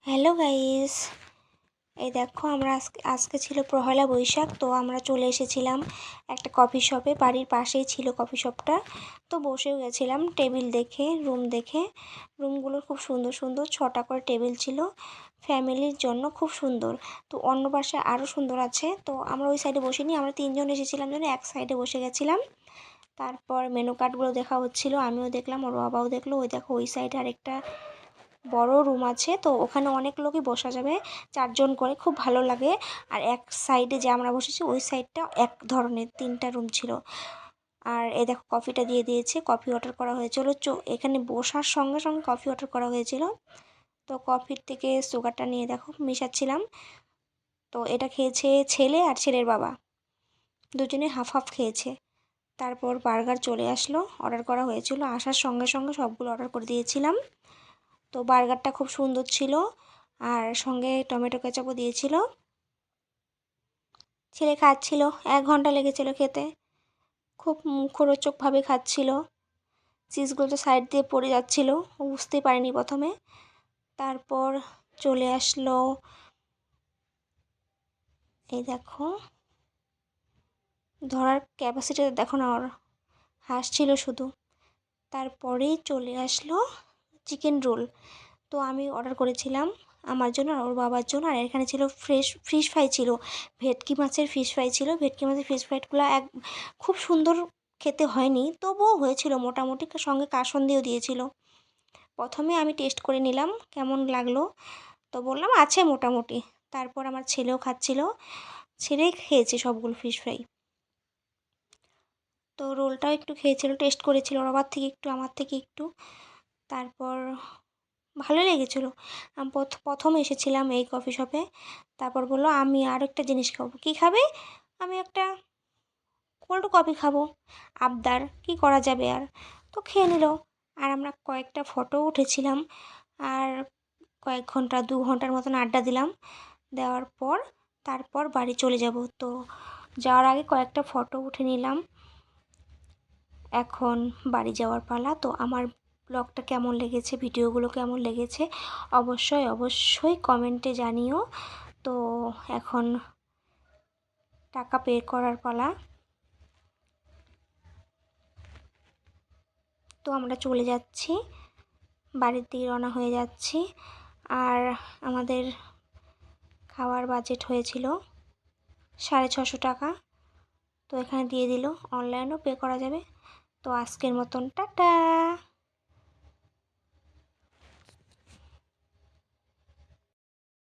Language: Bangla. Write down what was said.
হ্যালো গাইস, এই দেখো আমরা আজকে ছিল পহেলা বৈশাখ। তো আমরা চলে এসেছিলাম একটা কফি শপে, বাড়ির পাশেই ছিল কফি শপটা। তো বসেও গেছিলাম টেবিল দেখে, রুম দেখে। রুমগুলো খুব সুন্দর সুন্দর, 6টা করে টেবিল ছিল ফ্যামিলির জন্য, খুব সুন্দর। তো অন্য পাশে আরও সুন্দর আছে। তো আমরা ওই সাইডে বসিনি, আমরা 3জন এসেছিলাম জন্য এক সাইডে বসে গেছিলাম। তারপর মেনু কার্ডগুলো দেখা হচ্ছিলো, আমিও দেখলাম, ওর বাবাও দেখলো। ওই দেখো ওই সাইডে আরেকটা বড় রুম আছে, তো ওখানে অনেক লোকই বসা যাবে, 4জন করে, খুব ভালো লাগে। আর এক সাইডে যে আমরা বসেছি ওই সাইডটা এক ধরনের 3টা রুম ছিল। আর এই দেখো কফিটা দিয়ে দিয়েছে, কফি অর্ডার করা হয়েছিল। এখানে বসার সঙ্গে সঙ্গে কফি অর্ডার করা হয়েছিল। তো কফির থেকে সুগারটা নিয়ে দেখো মিশাচ্ছিলাম। তো এটা খেয়েছে ছেলে আর ছেলের বাবা, দুজনে হাফ হাফ খেয়েছে। তারপর বার্গার চলে আসলো, অর্ডার করা হয়েছিল, আসার সঙ্গে সঙ্গে সবগুলো অর্ডার করে দিয়েছিলাম। তো বার্গারটা খুব সুন্দর ছিল, আর সঙ্গে টমেটো কেচাপও দিয়েছিল। ছেলে খাচ্ছিল, 1 ঘন্টা লেগেছিল খেতে, খুব মুখরোচকভাবে খাচ্ছিল। চিজগুলো তো সাইড দিয়ে পড়ে যাচ্ছিল, ও বুঝতেই পারেনি প্রথমে। তারপর চলে আসলো, এই দেখো ধরার ক্যাপাসিটিটা দেখো না, ওর হাসছিল শুধু। তারপরেই চলে আসলো চিকেন রোল। তো আমি অর্ডার করেছিলাম আমার জন্য আর ওর বাবার জন্য। আর এখানে ছিল ফিশ ফ্রাই ছিল, ভেটকি মাছের ফিশ ফ্রাই ছিল। ভেটকি মাছের ফিশ ফ্রাইগুলো খুব সুন্দর খেতে হয়নি, তবুও হয়েছিল মোটামুটি, সঙ্গে কাসন্দিও দিয়েছিল। প্রথমে আমি টেস্ট করে নিলাম কেমন লাগলো, তো বললাম আছে মোটামুটি। তারপর আমার ছেলেও খাচ্ছিল, ছেলেই খেয়েছে সবগুলো ফিশ ফ্রাই। তো রোলটাও একটু খেয়েছিল, টেস্ট করেছিল, ওর বাবার থেকে একটু, আমার থেকে একটু। তারপর ভালো লেগেছিলো। আমি প্রথম এসেছিলাম এই কফি শপে। তারপর বললো আমি আর একটা জিনিস খাবো। কী খাবে? আমি একটা কোল্ড কফি খাবো। আবদার, কী করা যাবে আর। তো খেয়ে নিল। আর আমরা কয়েকটা ফটো উঠেছিলাম, আর কয়েক ঘন্টা 2 ঘন্টার মতন আড্ডা দিলাম। দেওয়ার পর তারপর বাড়ি চলে যাব। তো যাওয়ার আগে কয়েকটা ফটো উঠে নিলাম। এখন বাড়ি যাওয়ার পালা। তো আমার ব্লগটা কেমন লেগেছে, ভিডিওগুলো কেমন লেগেছে, অবশ্যই অবশ্যই কমেন্টে জানিও। তো এখন টাকা পে করার পালা। তো আমরা চলে যাচ্ছি, বাড়ির দিকে রওনা হয়ে যাচ্ছি। আর আমাদের খাওয়ার বাজেট হয়েছিল 650 টাকা। তো এখানে দিয়ে দিল, অনলাইনেও পে করা যাবে। তো আজকের মতন টাটা।